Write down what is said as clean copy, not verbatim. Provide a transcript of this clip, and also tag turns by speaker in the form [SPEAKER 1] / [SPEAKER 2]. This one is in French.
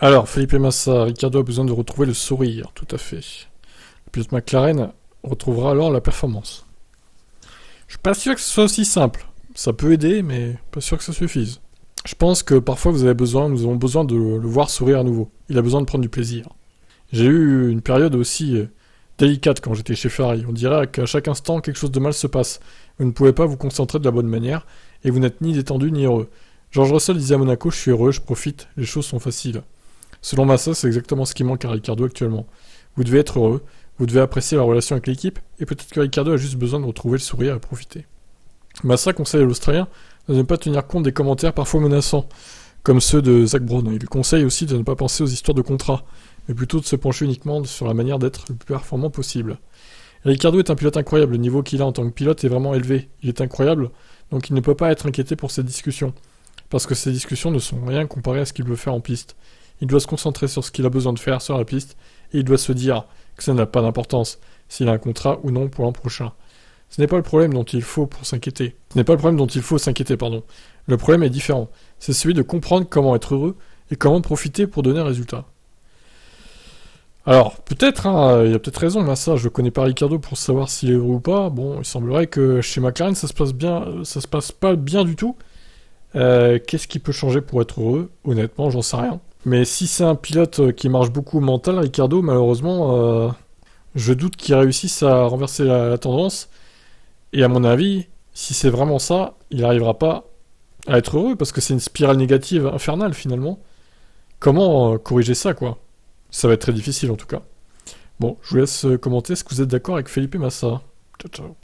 [SPEAKER 1] Alors, Felipe Massa, Ricardo a besoin de retrouver le sourire, tout à fait. Le pilote McLaren retrouvera alors la performance. Je suis pas sûr que ce soit aussi simple. Ça peut aider, mais pas sûr que ça suffise. Je pense que parfois nous avons besoin de le voir sourire à nouveau. Il a besoin de prendre du plaisir. J'ai eu une période aussi délicate quand j'étais chez Ferrari. On dirait qu'à chaque instant, quelque chose de mal se passe. Vous ne pouvez pas vous concentrer de la bonne manière, et vous n'êtes ni détendu ni heureux. George Russell disait à Monaco, je suis heureux, je profite, les choses sont faciles. Selon Massa, c'est exactement ce qui manque à Ricardo actuellement. Vous devez être heureux, vous devez apprécier la relation avec l'équipe, et peut-être que Ricardo a juste besoin de retrouver le sourire et profiter. Massa conseille à l'Australien de ne pas tenir compte des commentaires parfois menaçants, comme ceux de Zach Brown. Il lui conseille aussi de ne pas penser aux histoires de contrat, mais plutôt de se pencher uniquement sur la manière d'être le plus performant possible. Ricardo est un pilote incroyable, le niveau qu'il a en tant que pilote est vraiment élevé. Il est incroyable, donc il ne peut pas être inquiété pour ces discussions, parce que ces discussions ne sont rien comparées à ce qu'il veut faire en piste. Il doit se concentrer sur ce qu'il a besoin de faire sur la piste, et il doit se dire que ça n'a pas d'importance, s'il a un contrat ou non pour l'an prochain. Ce n'est pas le problème dont il faut s'inquiéter. Le problème est différent. C'est celui de comprendre comment être heureux et comment profiter pour donner un résultat. Alors, peut-être, il a peut-être raison, Massa, je connais pas Ricardo pour savoir s'il est heureux ou pas. Bon, il semblerait que chez McLaren, ça se passe pas bien du tout. Qu'est-ce qui peut changer pour être heureux? Honnêtement, j'en sais rien. Mais si c'est un pilote qui marche beaucoup au mental, Ricardo, malheureusement, je doute qu'il réussisse à renverser la tendance. Et à mon avis, si c'est vraiment ça, il n'arrivera pas à être heureux, parce que c'est une spirale négative infernale, finalement. Comment corriger ça, quoi? Ça va être très difficile, en tout cas. Bon, je vous laisse commenter. Est-ce que vous êtes d'accord avec Felipe Massa? Ciao, ciao.